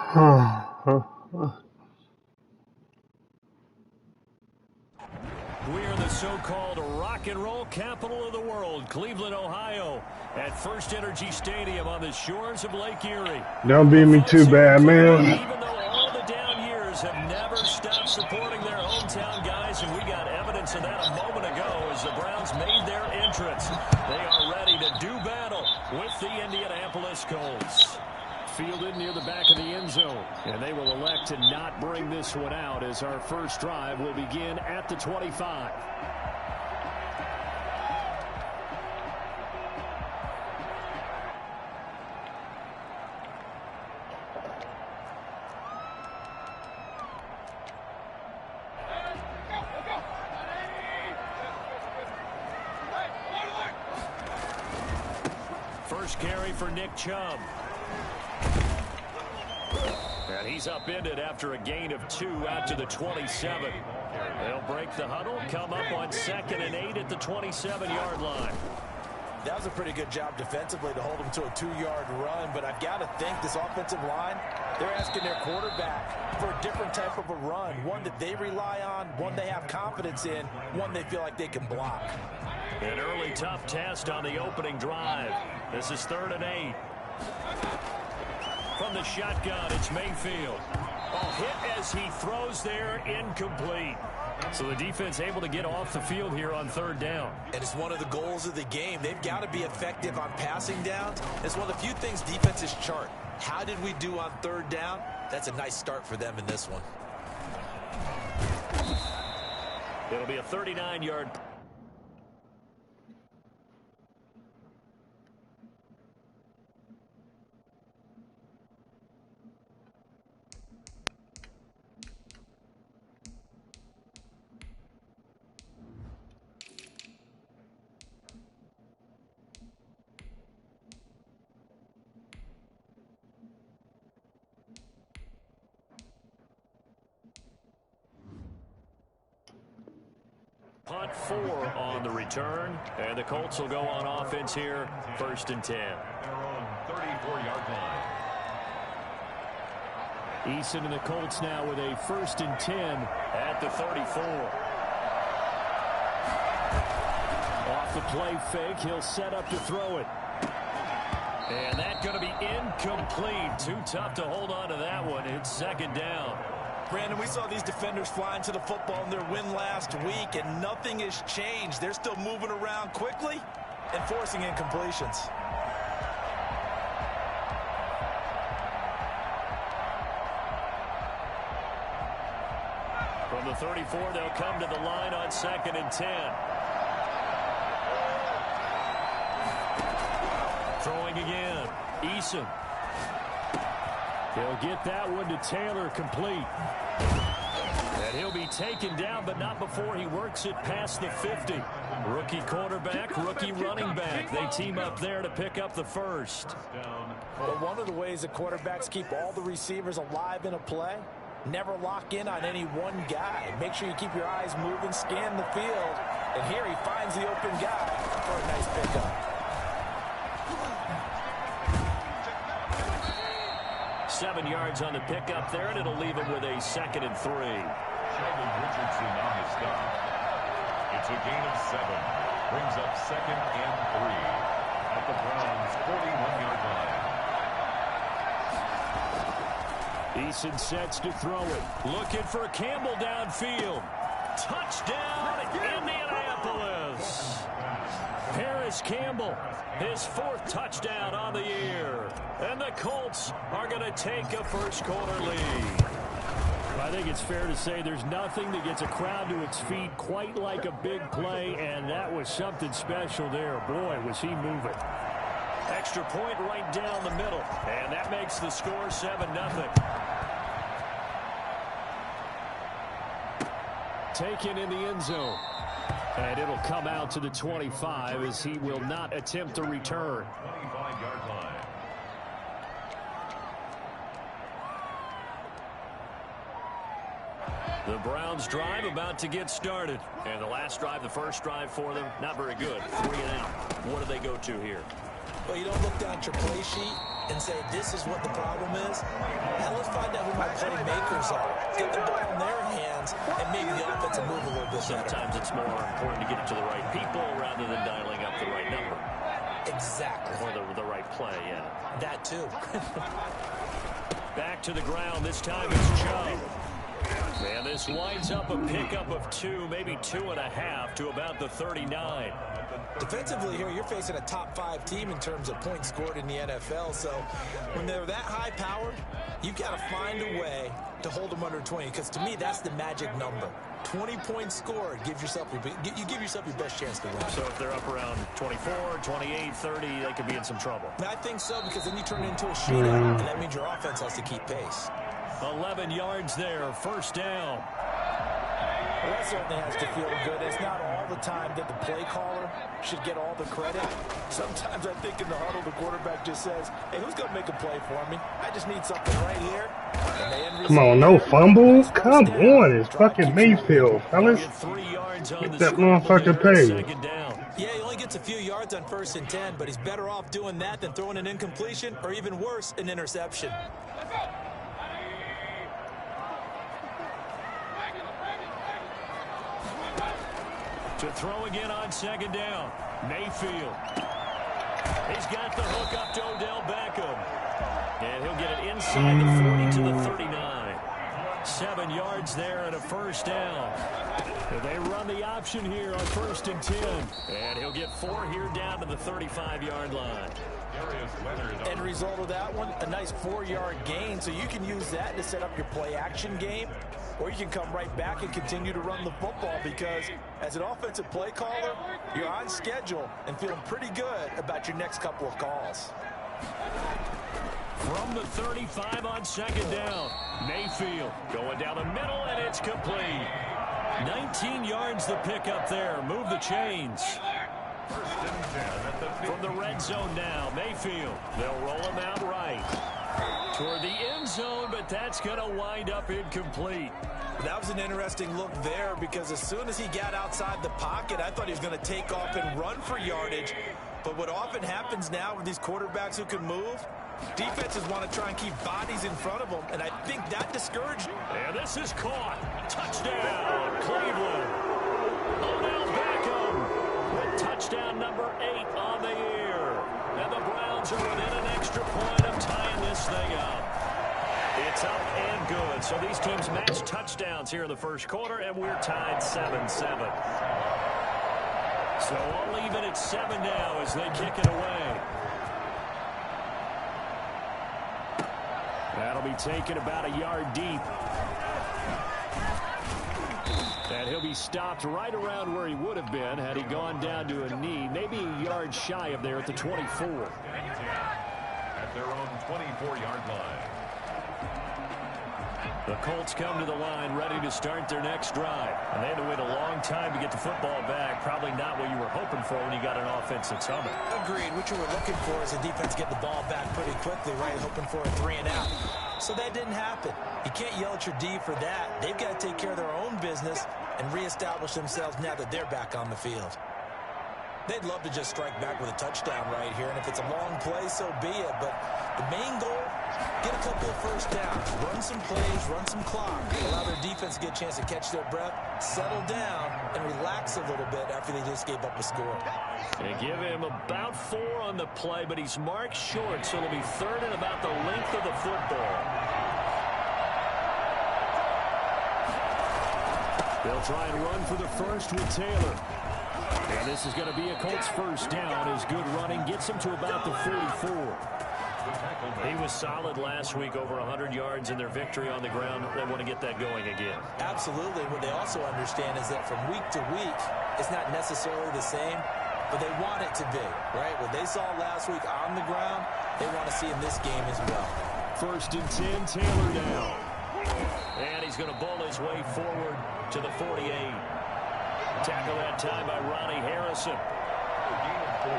We are the so-called rock and roll capital of the world, Cleveland, Ohio, at First Energy Stadium on the shores of Lake Erie. Don't beat me too bad, man. Even though all the down years have never stopped supporting their hometown guys, and we got evidence of that a moment ago as the Browns made their entrance. They are ready to do battle with the Indianapolis Colts. Fielded near the back of the end zone, and they will elect to not bring this one out as our first drive will begin at the 25. First carry for Nick Chubb. And he's upended after a gain of 2 out to the 27. They'll break the huddle, come up on 2nd and 8 at the 27-yard line. That was a pretty good job defensively to hold them to a 2-yard run, but I've got to think this offensive line, they're asking their quarterback for a different type of a run, one that they rely on, one they have confidence in, one they feel like they can block. An early tough test on the opening drive. This is 3rd and 8. From the shotgun, it's Mayfield. Hit as he throws there, incomplete. So the defense able to get off the field here on 3rd down. And it's one of the goals of the game. They've got to be effective on passing downs. It's one of the few things defenses chart. How did we do on 3rd down? That's a nice start for them in this one. It'll be a 39-yard. Punt 4 on the return, and the Colts will go on offense here, 1st and 10. They're on 34-yard line. Eason and the Colts now with a 1st and 10 at the 34. Off the play fake, he'll set up to throw it. And that's going to be incomplete. Too tough to hold on to that one. It's 2nd down. Brandon, we saw these defenders flying to the football in their win last week, and nothing has changed. They're still moving around quickly and forcing incompletions. From the 34, they'll come to the line on 2nd and 10. Throwing again. Eason. He'll get that one to Taylor, complete. And he'll be taken down, but not before he works it past the 50. Rookie quarterback, rookie running back. They team up there to pick up the first. But one of the ways that quarterbacks keep all the receivers alive in a play, never lock in on any one guy. Make sure you keep your eyes moving, scan the field. And here he finds the open guy for a nice pickup. 7 yards on the pickup there, and it'll leave him with a 2nd and 3. Sheldon Richardson on the stop. It's a gain of 7. Brings up 2nd and 3 at the Browns' 41-yard line. Eason sets to throw it. Looking for Campbell downfield. Touchdown, Indianapolis. Paris Campbell, his 4th touchdown on the year. And the Colts are going to take a first-quarter lead. I think it's fair to say there's nothing that gets a crowd to its feet quite like a big play, and that was something special there. Boy, was he moving. Extra point right down the middle, and that makes the score 7-0. Taken in the end zone. And it'll come out to the 25 as he will not attempt to return. 25-yard line. The Browns drive about to get started. And the last drive, the first drive for them, not very good. 3 and out. What do they go to here? Well, you don't look down at your play sheet and say, this is what the problem is. Now let's find my playmakers are. Get the ball in their hands and maybe the offense will move a little bit better. Sometimes it's more important to get it to the right people rather than dialing up the right number. Exactly. Or the right play, yeah. That too. Back to the ground. This time it's Chubb. And this winds up a pickup of 2, maybe 2.5 to about the 39. Defensively here, you're facing a top 5 team in terms of points scored in the NFL. So when they're that high powered, you've got to find a way to hold them under 20. Because to me, that's the magic number. 20 points scored, you give yourself your best chance to win. So if they're up around 24, 28, 30, they could be in some trouble. And I think so, because then you turn it into a shootout, and that means your offense has to keep pace. 11 yards there, first down. Well, that certainly has to feel good. It's not all the time that the play caller should get all the credit. Sometimes I think in the huddle, the quarterback just says, hey, who's going to make a play for me? I just need something right here. Come on, no fumble? Come on, it's fucking Mayfield, fellas. Get that motherfucker paid. Yeah, he only gets a few yards on 1st and 10, but he's better off doing that than throwing an incompletion or even worse, an interception. To throw again on 2nd down. Mayfield. He's got the hook up to Odell Beckham. And he'll get it inside the 40 to the 39. 7 yards there and a first down. And they run the option here on 1st and 10. And he'll get 4 here down to the 35-yard line. End result of that one, a nice 4-yard gain. So you can use that to set up your play-action game. Or you can come right back and continue to run the football, because as an offensive play caller, you're on schedule and feeling pretty good about your next couple of calls. From the 35 on 2nd down, Mayfield going down the middle, and it's complete. 19 yards the pickup there. Move the chains. From the red zone now, Mayfield. They'll roll him out right toward the end zone, but that's going to wind up incomplete. That was an interesting look there, because as soon as he got outside the pocket, I thought he was going to take off and run for yardage. But what often happens now with these quarterbacks who can move, defenses want to try and keep bodies in front of them, and I think that discouraged him. And this is caught. Touchdown, Cleveland. Odell Beckham with touchdown number 8 on the year. And the Browns are within an extra point of tying this thing up. It's up and good. So these teams match touchdowns here in the first quarter, and we're tied 7-7. So I'll leave it at 7 now as they kick it away. That'll be taken about a yard deep. And he'll be stopped right around where he would have been had he gone down to a knee, maybe a yard shy of there at the 24. At their own 24-yard line. The Colts come to the line ready to start their next drive. And they had to wait a long time to get the football back. Probably not what you were hoping for when you got an offense that's humming. Agreed. What you were looking for is the defense get the ball back pretty quickly, right? Hoping for a 3-and-out. So that didn't happen. You can't yell at your D for that. They've got to take care of their own business and reestablish themselves now that they're back on the field. They'd love to just strike back with a touchdown right here, and if it's a long play, so be it. But the main goal, get a couple of first downs, run some plays, run some clock, allow their defense to get a chance to catch their breath, settle down, and relax a little bit after they just gave up a score. They give him about 4 on the play, but he's marked short, so it'll be 3rd and about the length of the football. They'll try and run for the first with Taylor. And this is going to be a Colts first down as good running gets him to about the 44. He was solid last week, over 100 yards in their victory on the ground. They want to get that going again. Absolutely. What they also understand is that from week to week, it's not necessarily the same, but they want it to be, right? What they saw last week on the ground, they want to see in this game as well. 1st and 10, Taylor down. And he's going to bull his way forward to the 48. Tackle that time by Ronnie Harrison. Gain of 4.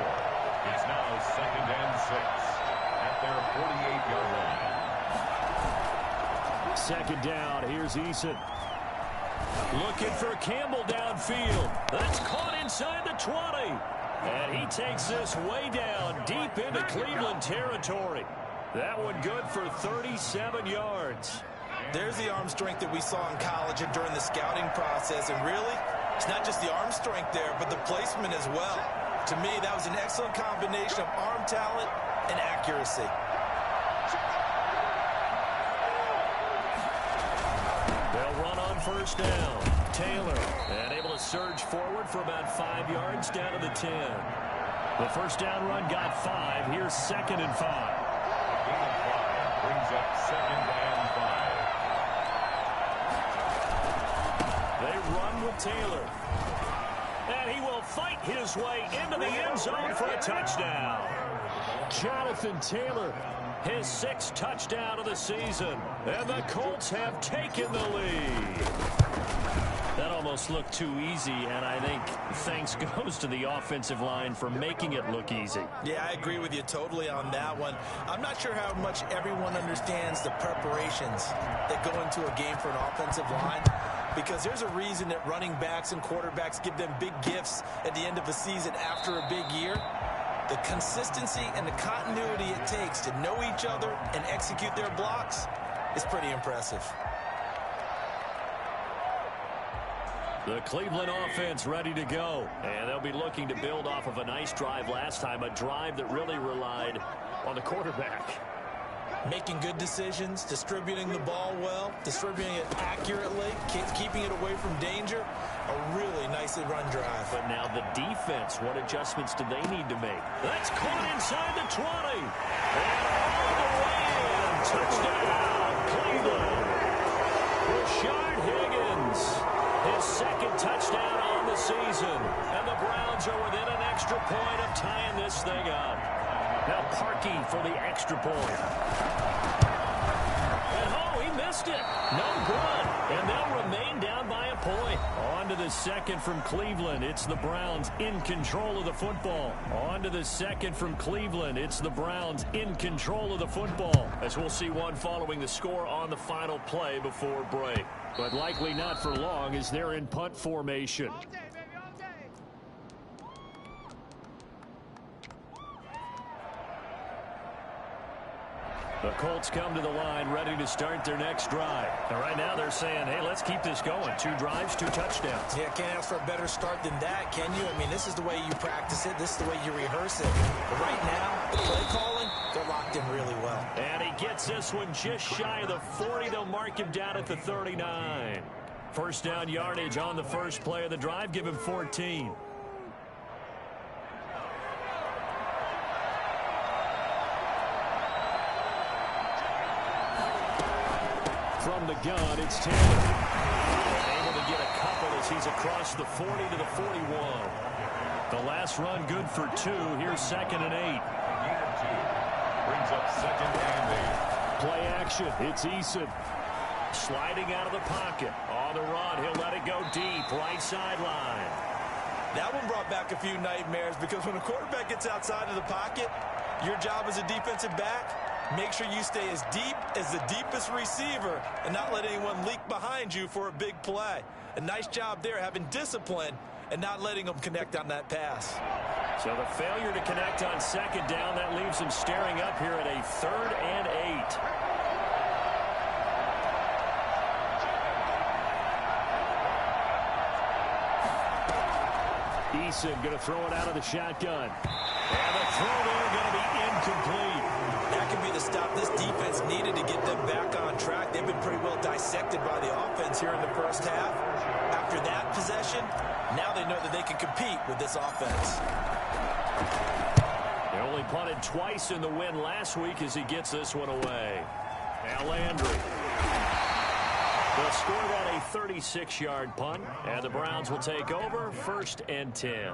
It's now 2nd and 6 at their 48-yard line. 2nd down. Here's Eason. Looking for Campbell downfield. That's caught inside the 20. And he takes this way down deep into Cleveland territory. That one good for 37 yards. There's the arm strength that we saw in college and during the scouting process. And really, it's not just the arm strength there, but the placement as well. To me, that was an excellent combination of arm talent and accuracy. They'll run on first down. Taylor, and able to surge forward for about 5 yards down to the 10. The first down run got 5. Here's 2nd and 5. Gain of 5 brings up 2nd and 5. They run with Taylor. And he will fight his way into the end zone for a touchdown. Jonathan Taylor, his 6th touchdown of the season. And the Colts have taken the lead. That almost looked too easy, and I think thanks goes to the offensive line for making it look easy. Yeah, I agree with you totally on that one. I'm not sure how much everyone understands the preparations that go into a game for an offensive line, because there's a reason that running backs and quarterbacks give them big gifts at the end of the season after a big year. The consistency and the continuity it takes to know each other and execute their blocks is pretty impressive. The Cleveland offense ready to go. And they'll be looking to build off of a nice drive last time, a drive that really relied on the quarterback. Making good decisions, distributing the ball well, distributing it accurately, keeping it away from danger. A really nicely run drive. But now the defense, what adjustments do they need to make? That's caught inside the 20. And all the way in. Touchdown, Cleveland. Rashard Higgins, his 2nd touchdown on the season. And the Browns are within an extra point of tying this thing up. Now Parkey for the extra point. And oh, he missed it. No good. And they'll remain down by a point. On to the 2nd from Cleveland. It's the Browns in control of the football. On to the 2nd from Cleveland. It's the Browns in control of the football. As we'll see one following the score on the final play before break. But likely not for long as they're in punt formation. The Colts come to the line ready to start their next drive. And right now they're saying, hey, let's keep this going. 2 drives, 2 touchdowns. Yeah, can't ask for a better start than that, can you? I mean, this is the way you practice it. This is the way you rehearse it. But right now, the play calling, they're locked in really well. And he gets this one just shy of the 40. They'll mark him down at the 39. First down yardage on the first play of the drive. Give him 14. From the gun, it's Taylor. Able to get a couple as he's across the 40 to the 41. The last run good for 2. Here's 2nd and 8. Gain of 2 brings up 2nd and 8. Play action. It's Eason. Sliding out of the pocket. On the run, he'll let it go deep. Right sideline. That one brought back a few nightmares, because when a quarterback gets outside of the pocket, your job as a defensive back, make sure you stay as deep as the deepest receiver and not let anyone leak behind you for a big play. A nice job there, having discipline and not letting them connect on that pass. So the failure to connect on 2nd down, that leaves him staring up here at a 3rd and 8. Eason going to throw it out of the shotgun. And the throw there going to be incomplete. That could be the stop this defense needed to get them back on track. They've been pretty well dissected by the offense here in the first half. After that possession, now they know that they can compete with this offense. They only punted twice in the win last week as he gets this one away. Now Landry. They'll score that a 36-yard punt, and the Browns will take over 1st and 10.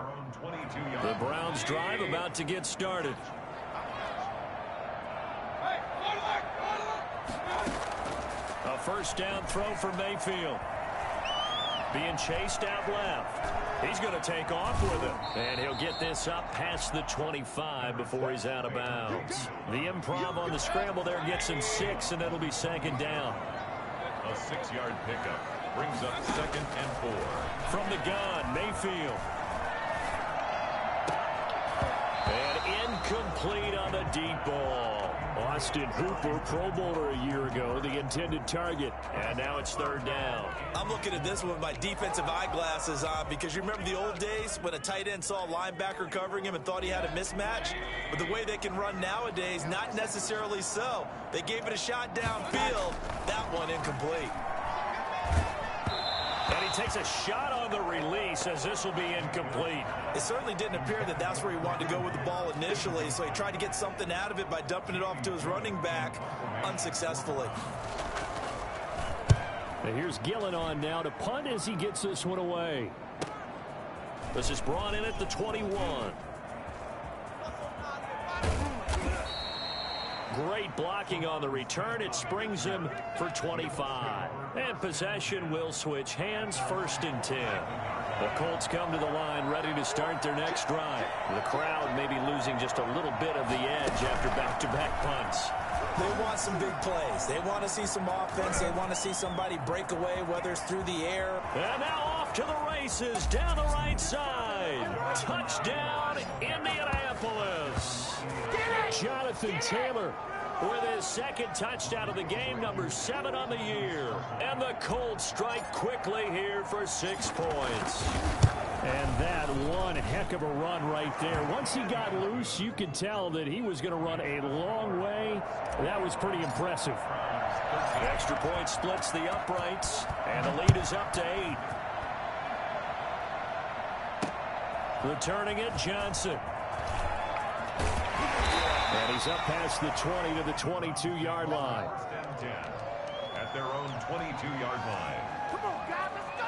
The Browns drive about to get started. A first down throw for Mayfield. Being chased out left. He's going to take off with it. And he'll get this up past the 25 before he's out of bounds. The improv on the scramble there gets him 6, and it'll be 2nd down. A 6-yard pickup brings up 2nd and 4. From the gun, Mayfield. And incomplete on the deep ball. Austin Hooper, Pro Bowler a year ago, the intended target. And now it's third down. I'm looking at this one with my defensive eyeglasses on because you remember the old days when a tight end saw a linebacker covering him and thought he had a mismatch? But the way they can run nowadays, not necessarily so. They gave it a shot downfield. That one incomplete. And he takes a shot on the release as this will be incomplete. It certainly didn't appear that that's where he wanted to go with the ball initially, so he tried to get something out of it by dumping it off to his running back unsuccessfully. And here's Gillen on now to punt as he gets this one away. This is brought in at the 21. Great blocking on the return. It springs him for 25. And possession will switch hands, 1st and 10. The Colts come to the line ready to start their next drive. The crowd may be losing just a little bit of the edge after back-to-back punts. They want some big plays. They want to see some offense. They want to see somebody break away, whether it's through the air. And now off to the races down the right side. Touchdown, Indianapolis. Jonathan Taylor with his 2nd touchdown of the game, number 7 on the year. And the Colts strike quickly here for 6 points. And that one heck of a run right there. Once he got loose, you could tell that he was going to run a long way. That was pretty impressive. The extra point splits the uprights, and the lead is up to 8. Returning it, Johnson. And he's up past the 20 to the 22-yard line. At their own 22-yard line. Come on, guys, let's go!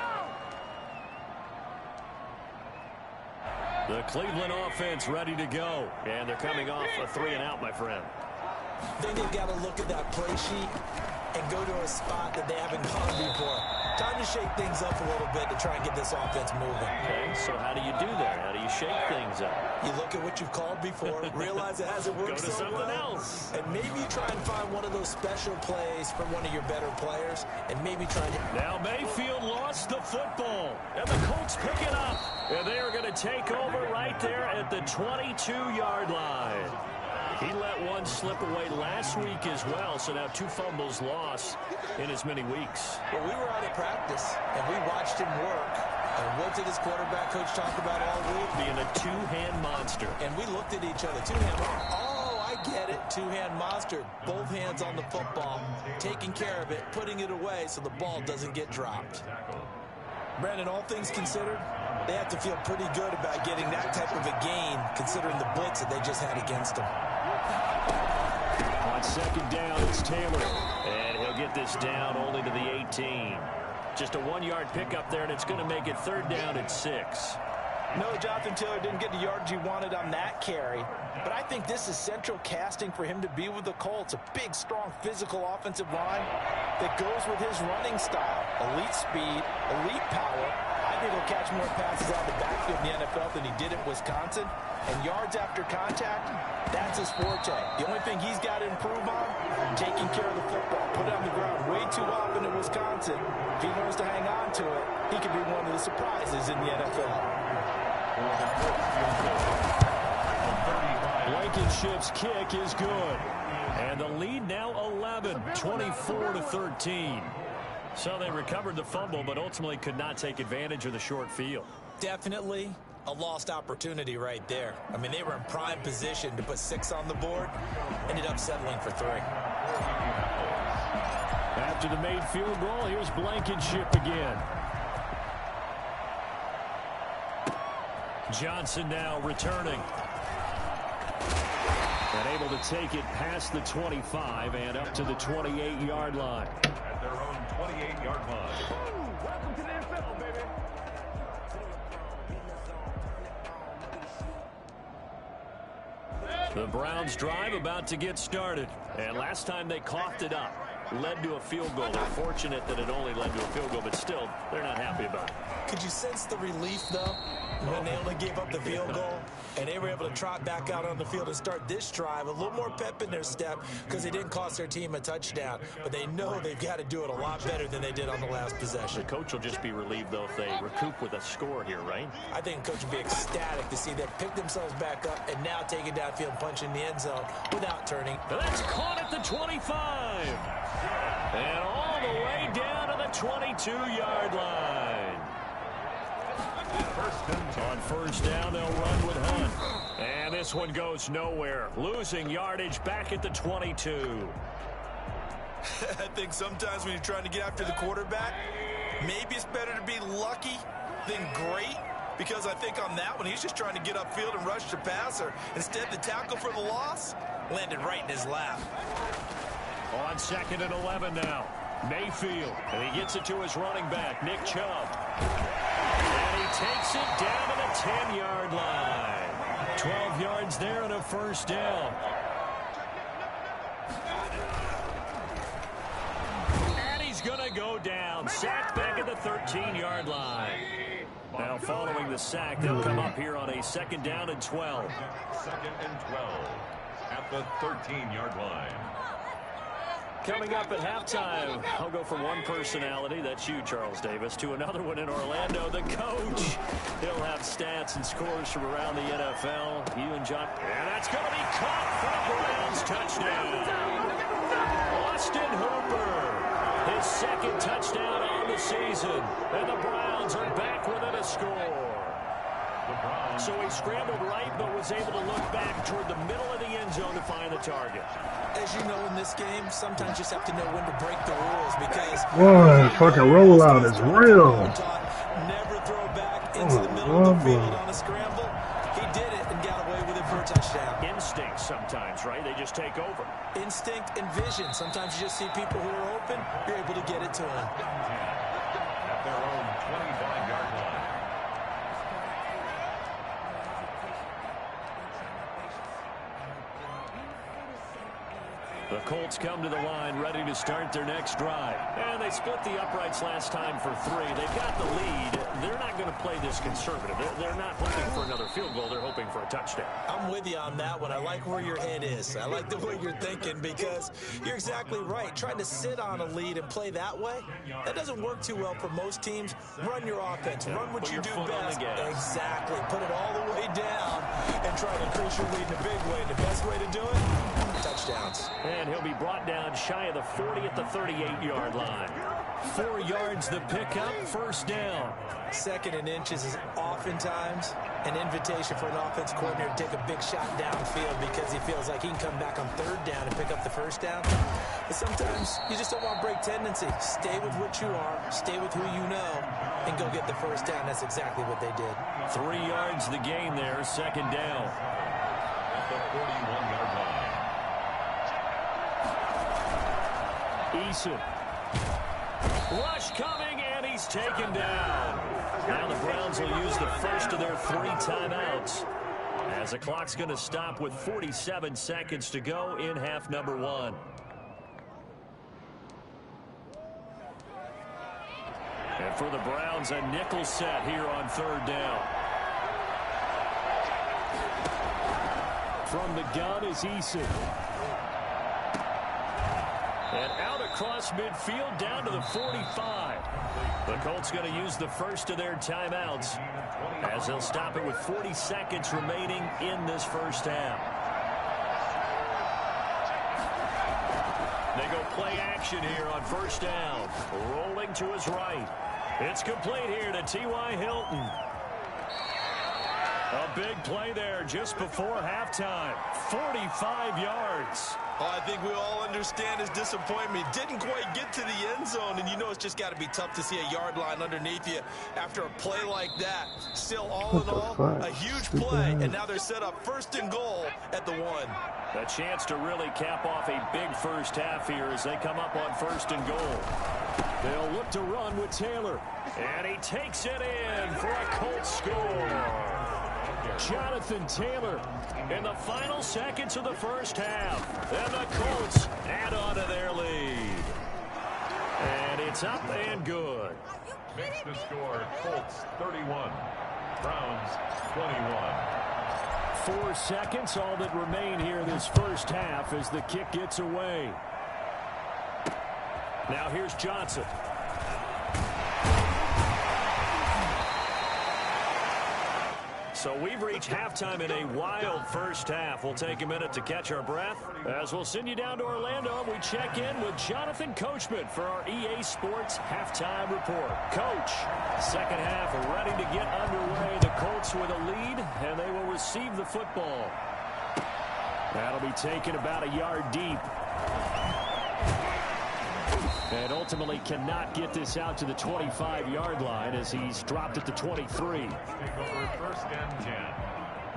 The Cleveland offense ready to go. And they're coming off a 3-and-out, my friend. Then they've got to look at that play sheet and go to a spot that they haven't gone before. Time to shake things up a little bit to try and get this offense moving. Okay, so how do you do that? How do you shake things up? You look at what you've called before, realize it hasn't worked Go to so something well, else. and maybe try and find one of those special plays from one of your better players, and maybe try to... Now Mayfield lost the football, and the Colts pick it up. And they are going to take over right there at the 22-yard line. He let one slip away last week as well, so now 2 fumbles lost in as many weeks. Well, we were out at practice, and we watched him work. And what did his quarterback coach talk about all week? Being a 2-hand monster. And we looked at each other. 2-hand. Oh, I get it. 2-hand monster. Both hands on the football, taking care of it, putting it away so the ball doesn't get dropped. Brandon, all things considered, they have to feel pretty good about getting that type of a gain, considering the blitz that they just had against them. On 2nd down, it's Taylor. And he'll get this down only to the 18. Just a 1-yard pickup there, and it's going to make it 3rd down at 6. No, Jonathan Taylor didn't get the yards he wanted on that carry. But I think this is central casting for him to be with the Colts. A big, strong, physical offensive line that goes with his running style. Elite speed, elite power. I think he'll catch more passes out of the backfield in the NFL than he did at Wisconsin. And yards after contact, that's his forte. The only thing he's got to improve on, taking care of the football. Put it on the ground way too often in Wisconsin. If he learns to hang on to it, he could be one of the surprises in the NFL. Blankenship's kick is good. And the lead now 11, 24-13. So they recovered the fumble, but ultimately could not take advantage of the short field. Definitely a lost opportunity right there. I mean, they were in prime position to put 6 on the board. Ended up settling for 3. After the made field goal, here's Blankenship again. Johnson now returning. And able to take it past the 25 and up to the 28-yard line. At their own 28-yard line. Welcome to the NFL, baby. The Browns drive about to get started. And last time they coughed it up, led to a field goal. They're fortunate that it only led to a field goal, but still, they're not happy about it. Could you sense the relief, though, when they only gave up the field goal and they were able to trot back out on the field and start this drive? A little more pep in their step because they didn't cost their team a touchdown, but they know they've got to do it a lot better than they did on the last possession. The coach will just be relieved, though, if they recoup with a score here, right? I think the coach would be ecstatic to see them pick themselves back up and now take it downfield and punch in the end zone without turning. That's caught at the 25. And 22-yard line. On first down, they'll run with Hunt. And this one goes nowhere. Losing yardage back at the 22. I think sometimes when you're trying to get after the quarterback, maybe it's better to be lucky than great. Because I think on that one, he's just trying to get upfield and rush the passer. Instead, the tackle for the loss landed right in his lap. On 2nd and 11 now. Mayfield. And he gets it to his running back, Nick Chubb. And he takes it down to the 10-yard line. 12 yards there and a first down. And he's going to go down. Sacked back at the 13-yard line. Now following the sack, they'll come up here on a 2nd down and 12. 2nd and 12 at the 13-yard line. Coming up at halftime, I'll go from one personality, that's you, Charles Davis, to another one in Orlando, the coach. He'll have stats and scores from around the NFL. You and John. And that's going to be caught for the Browns touchdown. Austin Hooper, his 2nd touchdown on the season. And the Browns are back within a score. So he scrambled right, but was able to look back toward the middle of the end zone to find the target. As you know in this game, sometimes you just have to know when to break the rules because... Boy, fucking rollout is real. Never throw back into the middle of the field on a scramble. He did it and got away with it for a touchdown. Instinct sometimes, right? They just take over. Instinct and vision. Sometimes you just see people who are open, you're able to get it to them. At their own 25-yard line. The Colts come to the line ready to start their next drive. And they split the uprights last time for 3. They've got the lead. They're not going to play this conservative. They're not hoping for another field goal. They're hoping for a touchdown. I'm with you on that one. I like where your head is. I like the way you're thinking because you're exactly right. Trying to sit on a lead and play that way, that doesn't work too well for most teams. Run your offense. Run what you do best. Exactly. Put it all the way down and try to increase your lead in a big way. The best way to do it, touchdowns. And he'll be brought down shy of the 40 at the 38-yard line. 4 yards the pickup, first down. 2nd and inches is oftentimes an invitation for an offense coordinator to take a big shot downfield because he feels like he can come back on 3rd down and pick up the first down. But sometimes you just don't want break tendency. Stay with what you are, stay with who you know, and go get the first down. That's exactly what they did. 3 yards the gain there, 2nd down. At the 41-yard line. Eason. Rush coming, and he's taken down. Now the Browns will use the first of their 3 timeouts, as the clock's going to stop with 47 seconds to go in half number 1. And for the Browns, a nickel set here on 3rd down. From the gun is Eason. And out across midfield down to the 45. The Colts going to use the first of their timeouts as they'll stop it with 40 seconds remaining in this first half. They go play action here on first down. Rolling to his right. It's complete here to T.Y. Hilton. A big play there just before halftime. 45 yards. Oh, I think we all understand his disappointment. Didn't quite get to the end zone, and you know it's just got to be tough to see a yard line underneath you after a play like that. Still, all in all, a huge play, and now they're set up 1st and goal at the 1. A chance to really cap off a big first half here as they come up on 1st and goal. They'll look to run with Taylor, and he takes it in for a Colts score. Jonathan Taylor in the final seconds of the first half. And the Colts add on to their lead. And it's up and good. Makes the score Colts 31, Browns 21. 4 seconds, all that remain here this first half as the kick gets away. Now here's Johnson. So we've reached halftime in a wild first half. We'll take a minute to catch our breath as we'll send you down to Orlando. We check in with Jonathan Coachman for our EA Sports Halftime Report. Coach, second half ready to get underway. The Colts with a lead, and they will receive the football. That'll be taken about a yard deep. And ultimately cannot get this out to the 25-yard line as he's dropped at the 23. Take over first and 10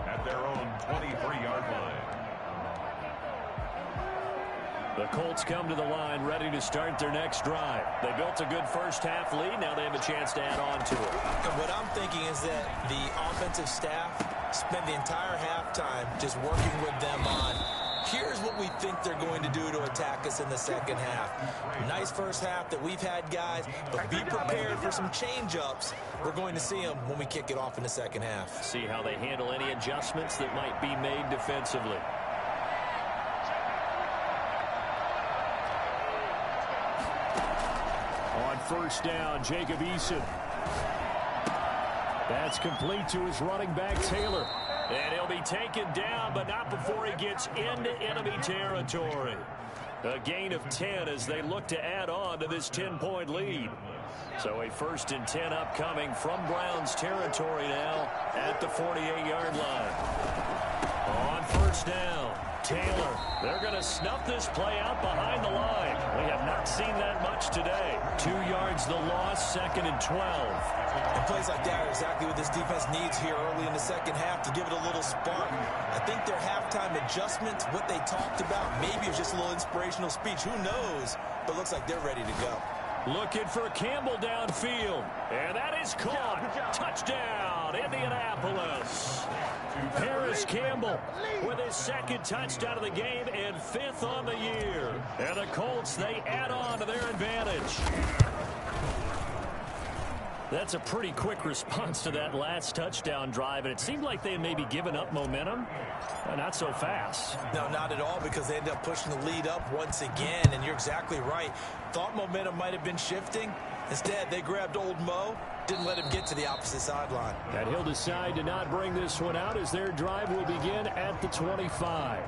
at their own 23-yard line. The Colts come to the line ready to start their next drive. They built a good first half lead. Now they have a chance to add on to it. And what I'm thinking is that the offensive staff spent the entire halftime just working with them on here's what we think they're going to do to attack us in the second half. Nice first half that we've had, guys, but be prepared for some change-ups. We're going to see them when we kick it off in the second half. See how they handle any adjustments that might be made defensively. On first down, Jacob Eason. That's complete to his running back, Taylor. And he'll be taken down, but not before he gets into enemy territory. A gain of 10 as they look to add on to this 10-point lead. So a first and 10 upcoming from Browns territory now at the 48-yard line. On first down, Taylor. They're going to snuff this play out behind the line. We have not seen that much today. 2 yards the loss, second and 12. And plays like that are exactly what this defense needs here early in the second half to give it a little spark. I think their halftime adjustments, what they talked about, maybe it was just a little inspirational speech. Who knows? But looks like they're ready to go. Looking for Campbell downfield. And that is caught. Touchdown, Indianapolis. Paris Campbell with his second touchdown of the game and 5th on the year. And the Colts, they add on to their advantage. That's a pretty quick response to that last touchdown drive, and it seemed like they had maybe given up momentum. Not so fast. No, not at all, because they ended up pushing the lead up once again, and you're exactly right. Thought momentum might have been shifting. Instead, they grabbed old Mo, didn't let him get to the opposite sideline. And he'll decide to not bring this one out as their drive will begin at the 25.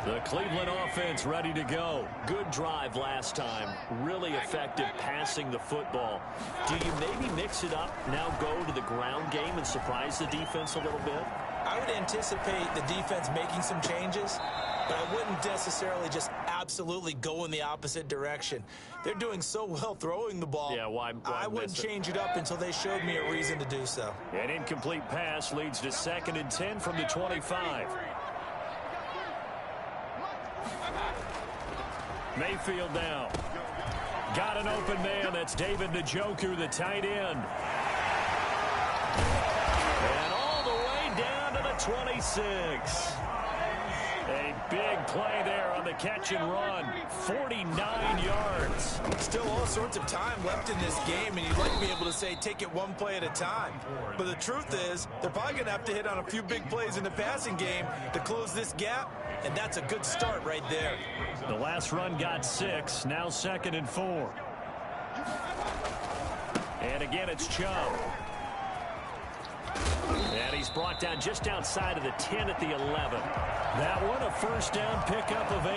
The Cleveland offense ready to go. Good drive last time. Really effective passing the football. Do you maybe mix it up, now go to the ground game and surprise the defense a little bit? I would anticipate the defense making some changes, but I wouldn't necessarily just absolutely go in the opposite direction. They're doing so well throwing the ball. Yeah, why I wouldn't change it up until they showed me a reason to do so. An incomplete pass leads to second and 10 from the 25. Mayfield now. Got an open man. That's David Njoku, the tight end. And all the way down to the 26. A big play there on the catch and run. 49 yards. Still all sorts of time left in this game, and you'd like to be able to say take it one play at a time. But the truth is, they're probably going to have to hit on a few big plays in the passing game to close this gap, and that's a good start right there. The last run got 6, now second and 4. And again, it's Chubb. And he's brought down just outside of the 10 at the 11. That one a first down pickup of 8.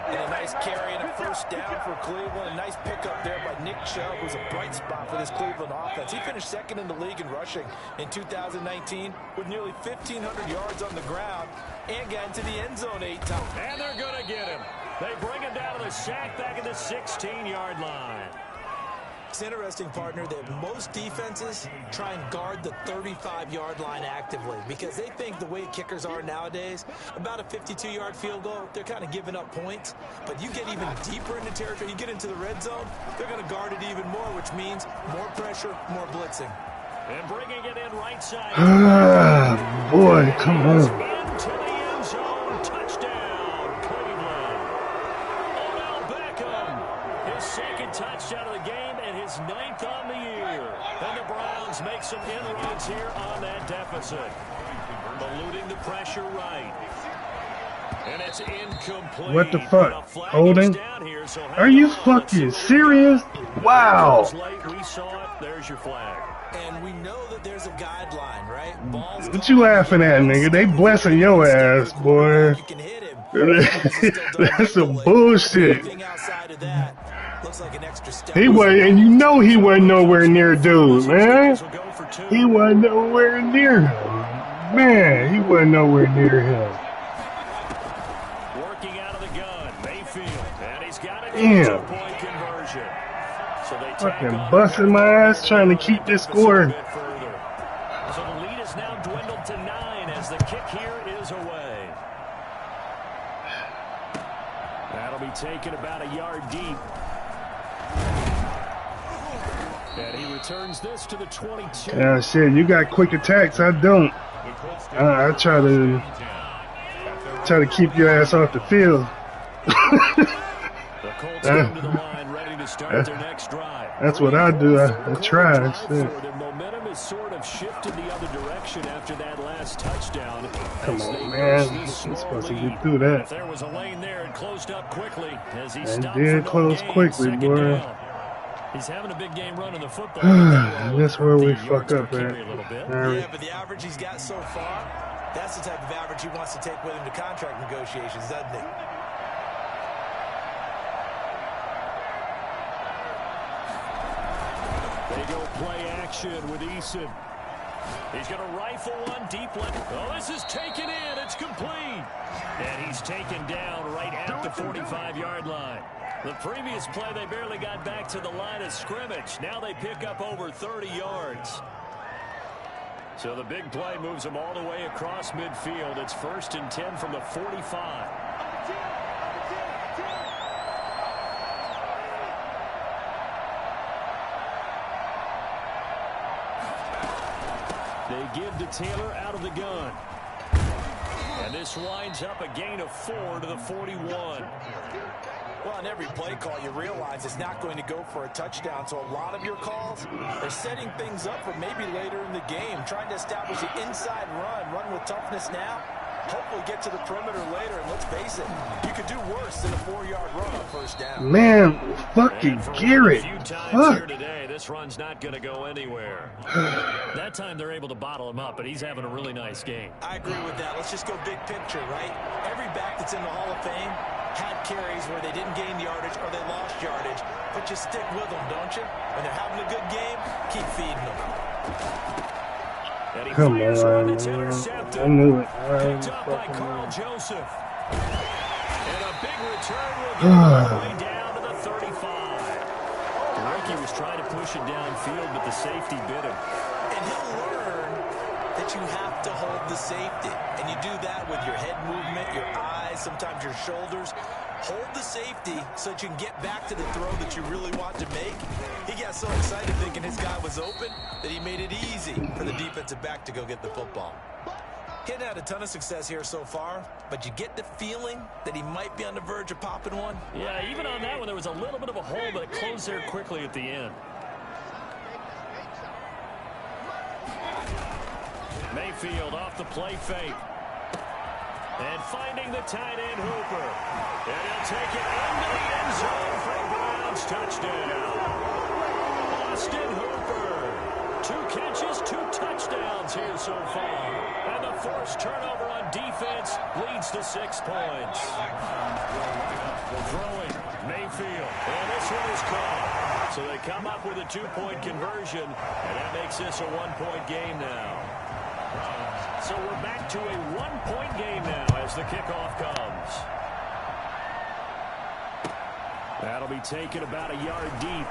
And a nice carry and a first down for Cleveland. A nice pickup there by Nick Chubb, who's a bright spot for this Cleveland offense. He finished second in the league in rushing in 2019 with nearly 1,500 yards on the ground and got into the end zone 8 times. And they're going to get him. They bring him down to the sack back at the 16-yard line. It's interesting, partner, that most defenses try and guard the 35-yard line actively because they think the way kickers are nowadays, about a 52-yard field goal, they're kind of giving up points. But you get even deeper into territory, you get into the red zone, they're going to guard it even more, which means more pressure, more blitzing. And bringing it in right side. Ah, boy, come on. Into the end zone. Touchdown, Cleveland. Odell Beckham, his second touchdown of the game and his 9th on the year. And the Browns make some inroads here on that deficit. Eluding the pressure right. And it's incomplete. What the fuck? Holding? Here, so are you fucking serious? Wow. We saw it. There's your flag. And we know that there's a guideline, right? Balls What you laughing at, nigga? They blessing your ass, boy. you can hit him. That's some bullshit. Anything outside of that looks like an extra step. He was, and you know he wasn't nowhere near dude, man. He wasn't nowhere near him. Man, he wasn't nowhere near him. Working out of the gun, Mayfield, and he's got a Damn. two-point conversion. So they Fucking busting my ass trying to keep this score. So the lead is now dwindled to 9 as the kick here is away. That'll be taken about a yard deep. And he returns this to the 22. Yeah, shit, you got quick attacks. I don't. I try to keep your ass off the field. The Colts come to the line, ready to start their next drive. That's what I do. I try. Shit. Their momentum has sort of shifted the other direction after that last touchdown. Come on, man. You're supposed to get through that. If there was a lane there, it closed up quickly as he And stopped did for close no quickly, gain, boy. second down. He's having a big game running the football. That's where we fuck up at. Yeah, but the average he's got so far, that's the type of average he wants to take with him to contract negotiations, doesn't he? They go play action with Eason. He's going to rifle one deep left. Oh, this is taken in. It's complete. And he's taken down right at the 45-yard line. The previous play, they barely got back to the line of scrimmage. Now they pick up over 30 yards. So the big play moves them all the way across midfield. It's 1st and 10 from the 45. They give to Taylor out of the gun. And this winds up a gain of 4 to the 41. Well, on every play call, you realize it's not going to go for a touchdown. So a lot of your calls are setting things up for maybe later in the game, trying to establish an inside run with toughness now. Hopefully get to the perimeter later. And let's face it, you could do worse than a 4-yard run on first down. Man, fucking Garrett. Fuck. Today, this run's not going to go anywhere. That time they're able to bottle him up, but he's having a really nice game. I agree with that. Let's just go big picture, right? Every back that's in the Hall of Fame had carries where they didn't gain yardage or they lost yardage, but you stick with them, don't you? When they're having a good game, keep feeding them. Come on, man. I knew it. Picked up by Carl Joseph. And a big return will get all the way down to the 35. Ricky was trying to push it downfield, but the safety bit him. And he'll learn that you have to hold the safety. And you do that with your head movement, your eyes, sometimes your shoulders. Hold the safety so that you can get back to the throw that you really want to make. He got so excited thinking his guy was open that he made it easy for the defensive back to go get the football. He hadn't had a ton of success here so far, but you get the feeling that he might be on the verge of popping one. Yeah, even on that one, there was a little bit of a hole, but it closed there quickly at the end. Mayfield off the play fake. And finding the tight end Hooper. And he'll take it into the end zone for a Browns touchdown. Austin Hooper. 2 catches, 2 touchdowns here so far. And the forced turnover on defense leads to 6 points. Throwing Mayfield. And this one is caught. So they come up with a 2-point conversion. And that makes this a 1-point game now. So we're back to a 1-point game now as the kickoff comes. That'll be taken about a yard deep.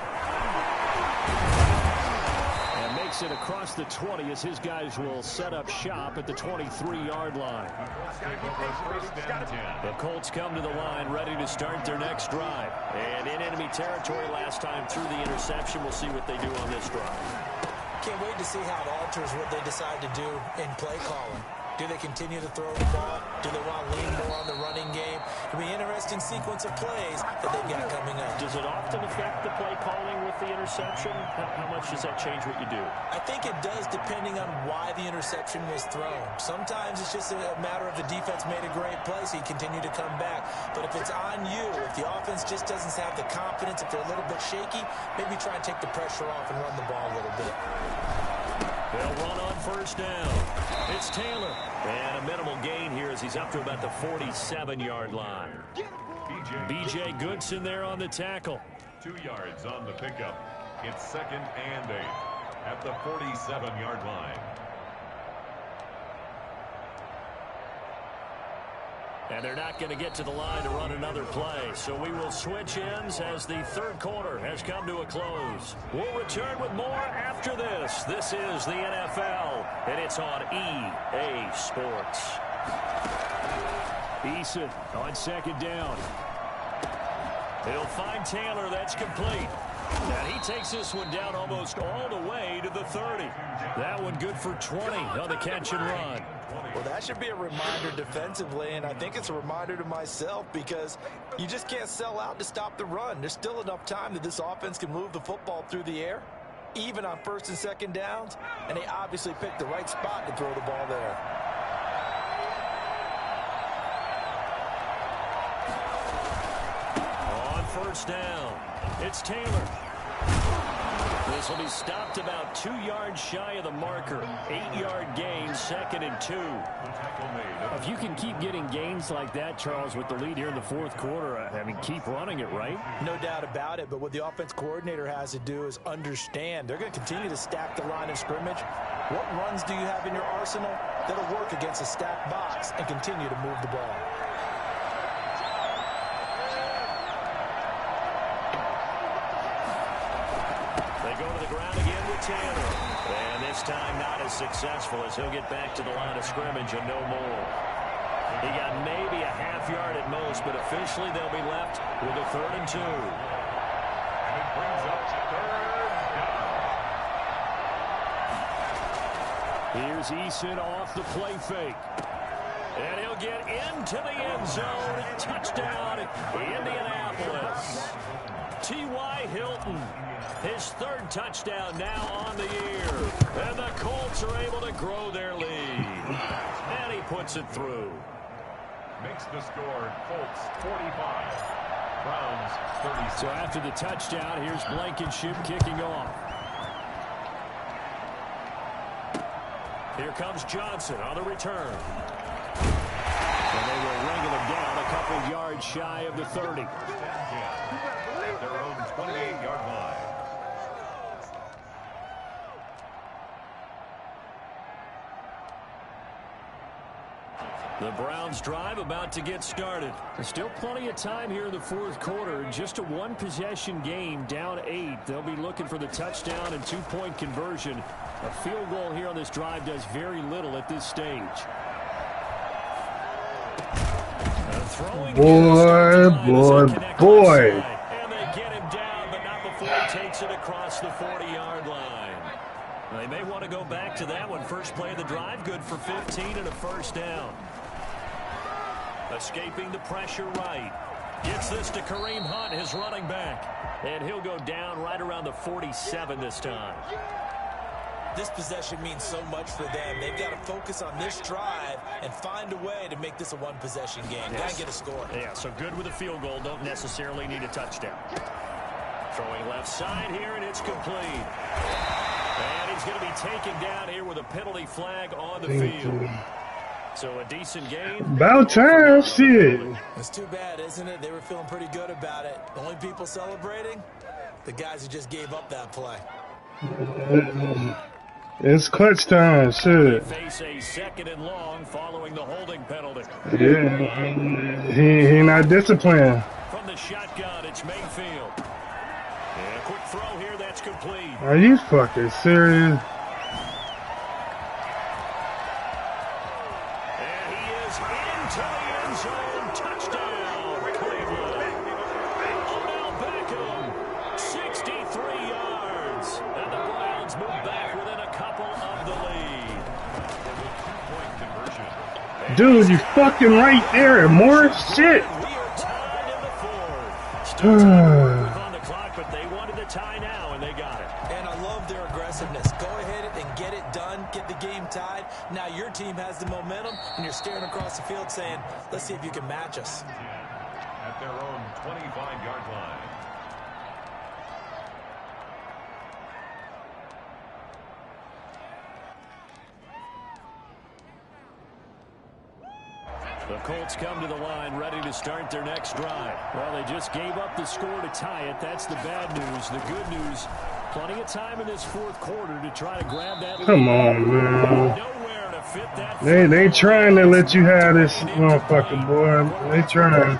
And makes it across the 20 as his guys will set up shop at the 23-yard line. The Colts come to the line ready to start their next drive. And in enemy territory last time through the interception. We'll see what they do on this drive. Can't wait to see how it alters what they decide to do in play calling. Do they continue to throw the ball? Do they want to lean more on the running game? It'll be an interesting sequence of plays that they've got coming up. Does it often affect the play calling with the interception? How much does that change what you do? I think it does depending on why the interception was thrown. Sometimes it's just a matter of the defense made a great play, so you continue to come back. But if it's on you, if the offense just doesn't have the confidence, if they're a little bit shaky, maybe try and take the pressure off and run the ball a little bit. They'll run on first down. It's Taylor. And a minimal gain here as he's up to about the 47-yard line. B.J. Goodson there on the tackle. 2 yards on the pickup. It's 2nd and 8 at the 47-yard line. And they're not going to get to the line to run another play. So we will switch ends as the third quarter has come to a close. We'll return with more after this. This is the NFL, and it's on EA Sports. Eason on second down. He'll find Taylor. That's complete. And he takes this one down almost all the way to the 30. That one good for 20 on the catch and run. Well, that should be a reminder defensively, and I think it's a reminder to myself because you just can't sell out to stop the run. There's still enough time that this offense can move the football through the air, even on first and second downs, and they obviously picked the right spot to throw the ball there. On first down, it's Taylor. This will be stopped about 2 yards shy of the marker. 8-yard gain, 2nd and 2. If you can keep getting gains like that, Charles, with the lead here in the fourth quarter, I mean, keep running it, right? No doubt about it, but what the offense coordinator has to do is understand. They're going to continue to stack the line of scrimmage. What runs do you have in your arsenal that'll work against a stacked box and continue to move the ball? Go to the ground again with Taylor. And this time not as successful as he'll get back to the line of scrimmage and no more. He got maybe a half yard at most, but officially they'll be left with a 3rd and 2. And it brings up 3rd down. Here's Eason off the play fake. And he'll get into the end zone. Touchdown, Indianapolis. T.Y. Hilton. His 3rd touchdown now on the year. And the Colts are able to grow their lead. And he puts it through. Makes the score Colts 45. Browns 36. So after the touchdown, here's Blankenship kicking off. Here comes Johnson on the return. And they will wrangle him down a couple yards shy of the 30. At their own 28-yard line. The Browns drive about to get started. There's still plenty of time here in the fourth quarter. Just a one-possession game, down 8. They'll be looking for the touchdown and 2-point conversion. A field goal here on this drive does very little at this stage. Boy. And they get him down, but not before he takes it across the 40-yard line. They may want to go back to that one. First play of the drive, good for 15 and a 1st down. Escaping the pressure right. Gets this to Kareem Hunt, his running back. And he'll go down right around the 47 this time. This possession means so much for them. They've got to focus on this drive and find a way to make this a one-possession game. Got to get a score. Yeah, so good with a field goal. Don't necessarily need a touchdown. Throwing left side here, and it's complete. And he's going to be taken down here with a penalty flag on the field. So a decent game. About time, shit. It's too bad, isn't it? They were feeling pretty good about it. The only people celebrating? The guys who just gave up that play. It's clutch time, shit. They face a 2nd and long following the holding penalty. Yeah, he not disciplined. From the shotgun, it's Mayfield. And a quick throw here, that's complete. Are you fucking serious? And he is into the end zone. Touchdown, Cleveland. Odell Beckham, 63 yards. And the Browns move back within a couple of the lead. For the 2-point conversion. Dude, you fucking right there. More shit. We are tied in the fourth. Still time with on the clock, but they wanted the tie now, and they got it. And I love their aggressiveness. Go ahead and get it done. Get the game tied. Now your team has the momentum, and you're staring across the field saying, let's see if you can match us. At their own 25-yard line. The Colts come to the line ready to start their next drive. Well, they just gave up the score to tie it. That's the bad news. The good news, plenty of time in this fourth quarter to try to grab that lead. Come on, man. Nowhere to fit that. They trying to let you have this motherfucker, boy. They trying.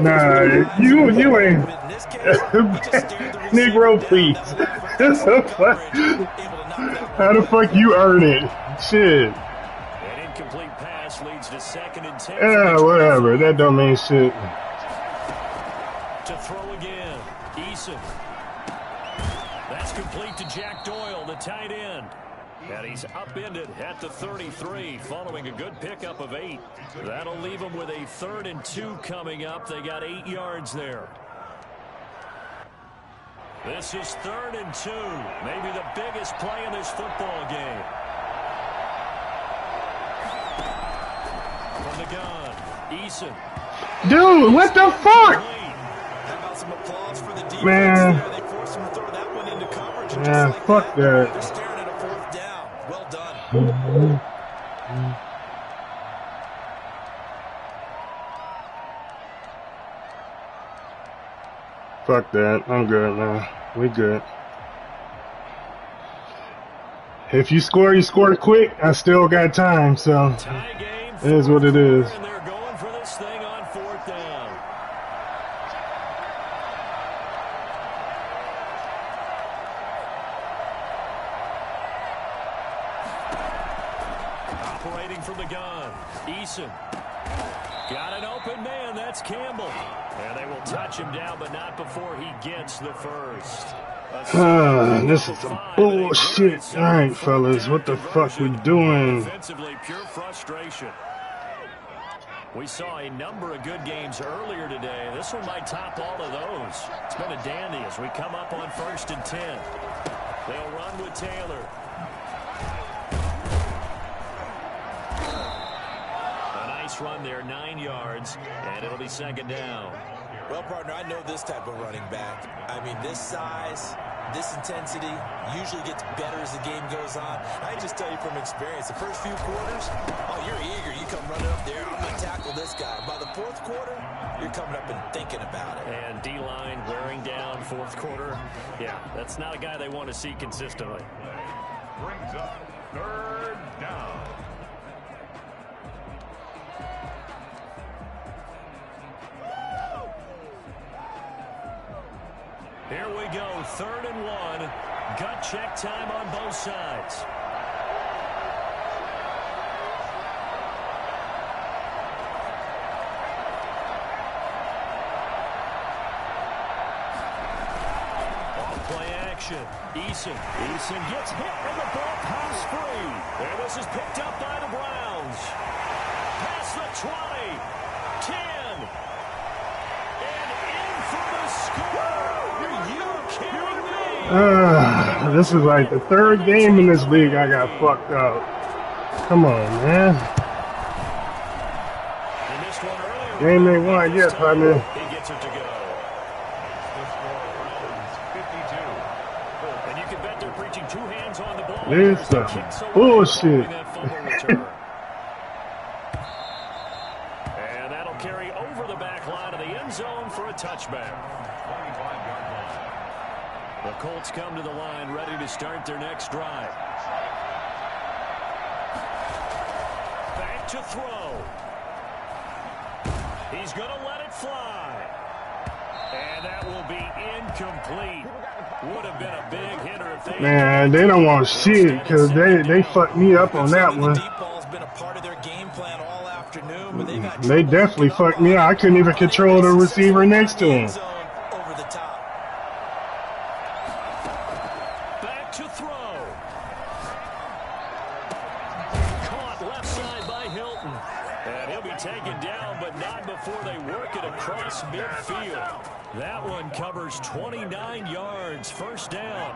Nah, you ain't. Negro, please. How the fuck you earn it? Shit. An incomplete pass leads to 2nd and 10. Yeah, whatever. That don't mean shit. To throw again. Eason. That's complete to Jack Doyle, the tight end. And he's upended at the 33 following a good pickup of 8. That'll leave him with a 3rd and 2 coming up. They got 8 yards there. This is 3rd and 2. Maybe the biggest play in this football game. From the gun, Eason. Dude, what the fuck? How about some applause for the defense Man. there? They forced him to throw that one into coverage. And Yeah, just like fuck that. They're staring at a 4th down. Well done. Fuck that. I'm good now. We good. If you score quick. I still got time, so Tie game. it is what it is. And they're going for this thing on 4th down. Operating from the gun, Eason. Got an open man, that's Campbell. And they will touch him down, but not before he gets the first. This is some bullshit. All right, fellas, what the fuck we doing? Defensively, pure frustration. We saw a number of good games earlier today. This one might top all of those. It's been a dandy as we come up on 1st and 10. They'll run with Taylor. A nice run there, 9 yards, and it'll be 2nd down. Well, partner, I know this type of running back. I mean, this size, this intensity usually gets better as the game goes on. I just tell you from experience, the first few quarters, oh, you're eager. You come running up there, I'm going to tackle this guy. By the 4th quarter, you're coming up and thinking about it. And D-line wearing down 4th quarter. Yeah, that's not a guy they want to see consistently. Brings up 3rd down. Here we go, 3rd and 1. Gut check time on both sides. Off-play action. Eason. Eason gets hit and the ball pops free. And this is picked up by the Browns. Past the 20. 10. And in for the score. Are you kidding me? This is like the 3rd game in this league I got fucked up. Come on, man. They missed one earlier. Game ain't won yet, partner. He gets it to go. The score is 52. And you can bet they're preaching 2 hands on the ball. This As they is kick so bullshit. that fumble return. And that'll carry over the back line of the end zone for a touchback. 25-yard line. The Colts come to the line ready to start their next drive. Back to throw. He's going to let it fly. And that will be incomplete. Would have been a big hitter if they... Man, they don't want shit because they fucked me up on that one. The deep ball's been a part of their game plan all afternoon, but they've had They definitely fucked me up. I couldn't even control the receiver next to him. over the top. Back to throw. Caught left side by Hilton. That one covers 29 yards. First down.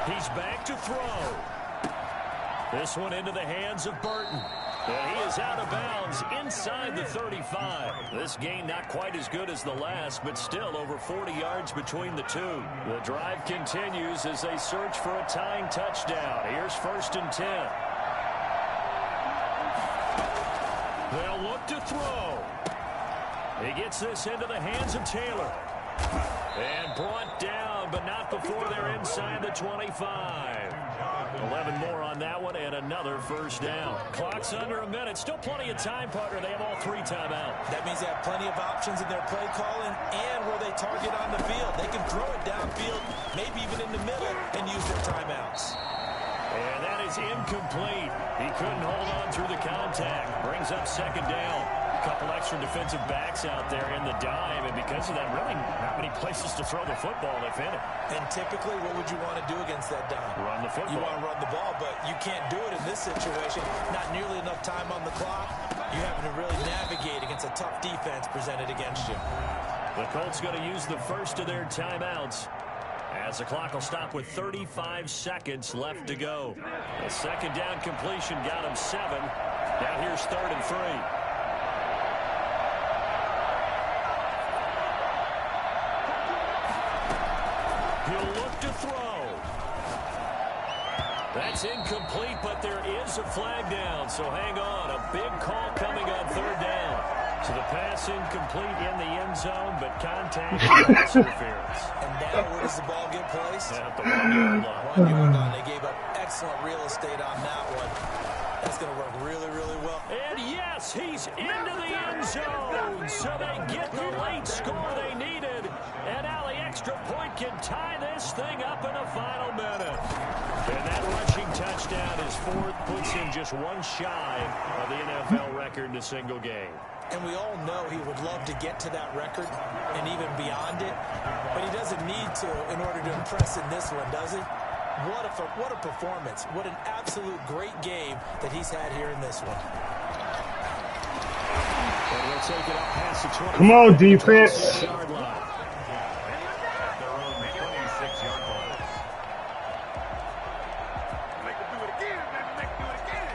He's back to throw. This one into the hands of Burton. And he is out of bounds inside the 35. This gain not quite as good as the last, but still over 40 yards between the two. The drive continues as they search for a tying touchdown. Here's 1st and 10. They'll look to throw. He gets this into the hands of Taylor. And brought down, but not before they're inside the 25. 11 more on that one, and another first down. Clock's under a minute. Still plenty of time, partner. They have all 3 timeouts. That means they have plenty of options in their play calling and where they target on the field. They can throw it downfield, maybe even in the middle, and use their timeouts. And that is incomplete. He couldn't hold on through the contact. Brings up 2nd down. A couple extra defensive backs out there in the dime, and because of that, really not many places to throw the football, if any. And typically, what would you want to do against that dime? Run the football. You want to run the ball, but you can't do it in this situation. Not nearly enough time on the clock. You having to really navigate against a tough defense presented against you. The Colts going to use the first of their timeouts, as the clock will stop with 35 seconds left to go. A 2nd down completion got him 7. Now here's 3rd and 3. He'll look to throw. That's incomplete, but there is a flag down, so hang on. A big call coming on 3rd down. So the pass incomplete in the end zone, but contact and pass interference. And now where does the ball get placed? At the 1-yard line. 1-yard line. They gave up excellent real estate on that one. That's going to work really, really well. And yes, he's into the end zone. So they get the late score they needed. And now the extra point can tie this thing up in the final minute. And that rushing touchdown is 4th, puts him just 1 shy of the NFL record in a single game. And we all know he would love to get to that record and even beyond it. But he doesn't need to in order to impress in this one, does he? What a performance. What an absolute great game that he's had here in this one. And we'll take it up past the 20. Come on, defense. Yard line. At their own 26-yard line. Make them do it again, baby. Make them do it again.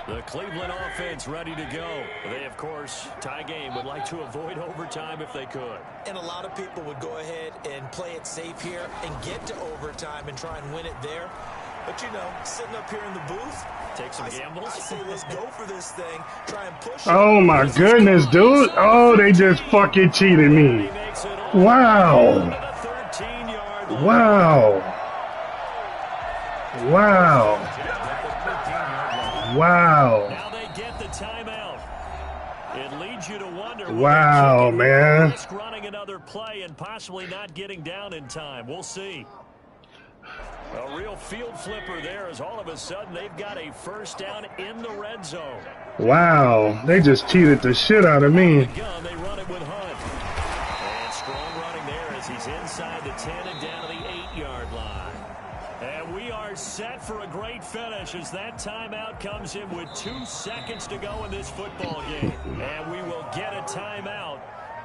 The Cleveland offense ready to go. They, of course, tie game, would like to avoid overtime if they could. And a lot of people would go ahead and play it safe here and get to overtime and try and win it there. But, you know, sitting up here in the booth, Take some gambles. I say let's go for this thing. Try and push Oh my goodness, dude. Oh, they just fucking cheated me. Wow. Wow. Wow. Wow. Now they get the timeout. It leads you to wonder. Wow, man. Risk running another play and possibly not getting down in time. We'll see. A real field flipper there, as all of a sudden they've got a first down in the red zone. Wow. They just cheated the shit out of me. Gun, they run it with Hunt. And strong running there as he's inside the 10 and down to the 8-yard line. And we are set for a great finish as that timeout comes in with 2 seconds to go in this football game. And we will get a timeout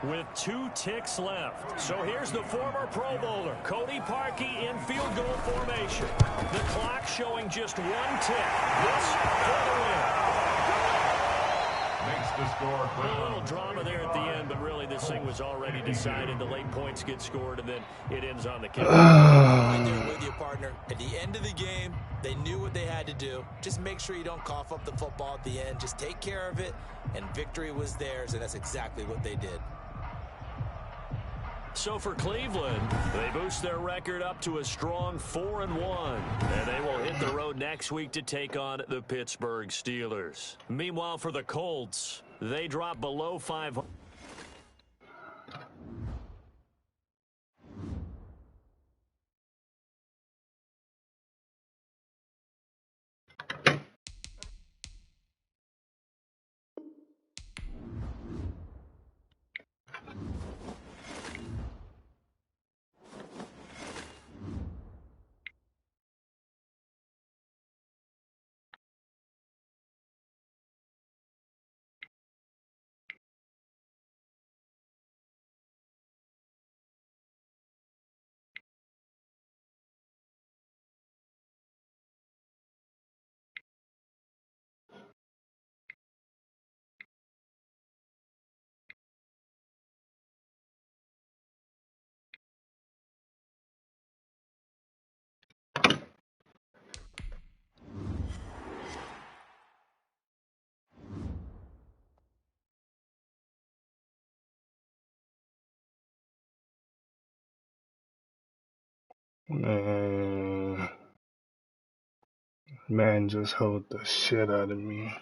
with 2 ticks left. So here's the former Pro Bowler, Cody Parkey, in field goal formation. The clock showing just 1 tick. This for the win. Makes the score A little drama there at the end, but really this thing was already decided. The late points get scored, and then it ends on the kick. Right there with you, partner. At the end of the game, they knew what they had to do. Just make sure you don't cough up the football at the end. Just take care of it, and victory was theirs, and that's exactly what they did. So for Cleveland, they boost their record up to a strong 4-1. And they will hit the road next week to take on the Pittsburgh Steelers. Meanwhile, for the Colts, they drop below 500. Man just hold the shit out of me.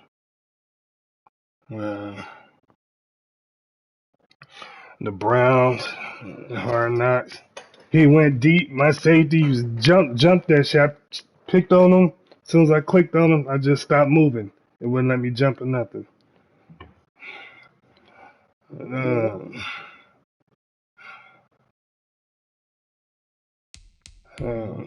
The Browns, Hardknocks. He went deep. My safety was jumped that shit. I picked on him. As soon as I clicked on him, I just stopped moving. It wouldn't let me jump or nothing. Uh, uh,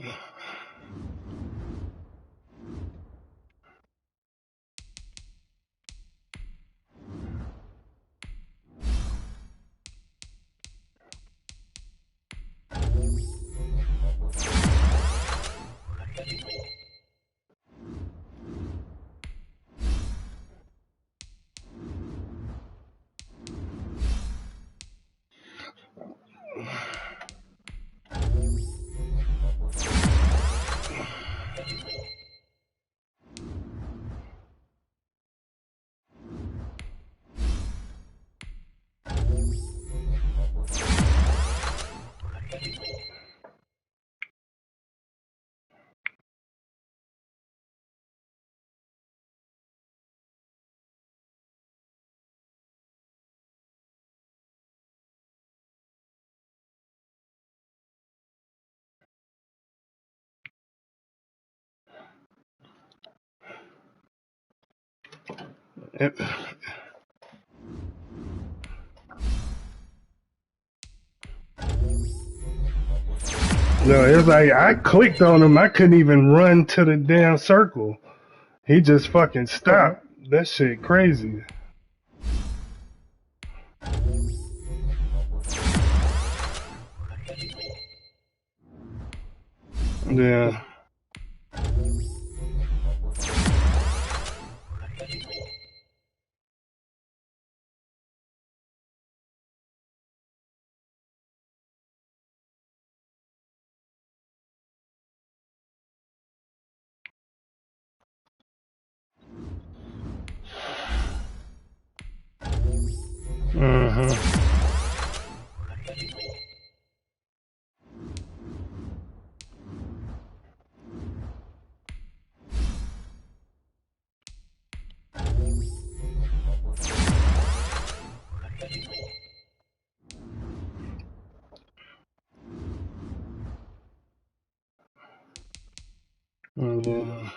it, no, it's like I clicked on him. I couldn't even run to the damn circle. He just fucking stopped. That shit crazy. Yeah. Mm-hmm. Yeah.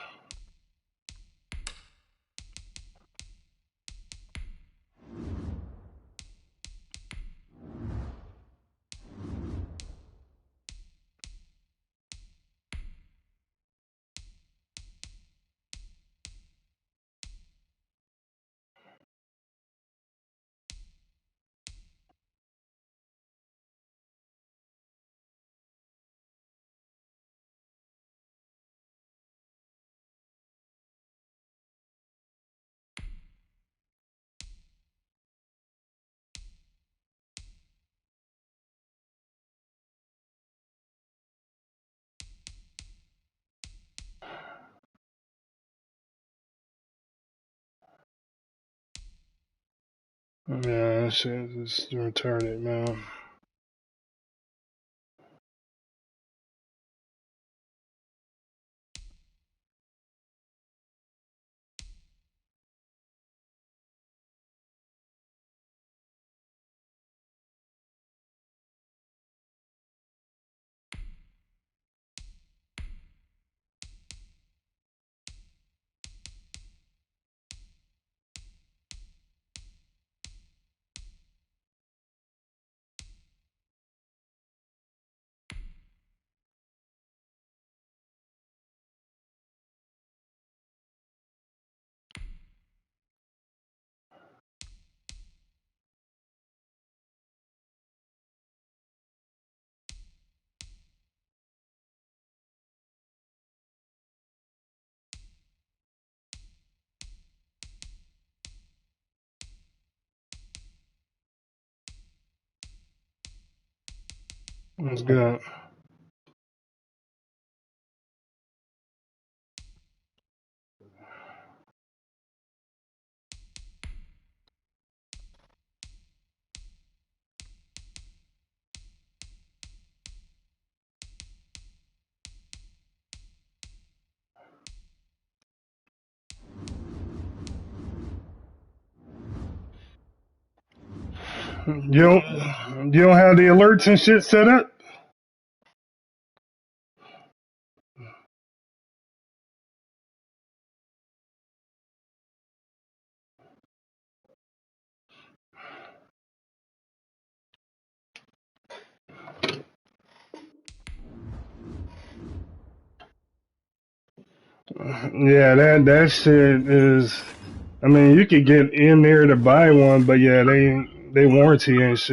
Yeah, that shit is retarded, man. That's good. You don't have the alerts and shit set up? Yeah, that shit is. I mean, you could get in there to buy one, but yeah, they warranty and shit.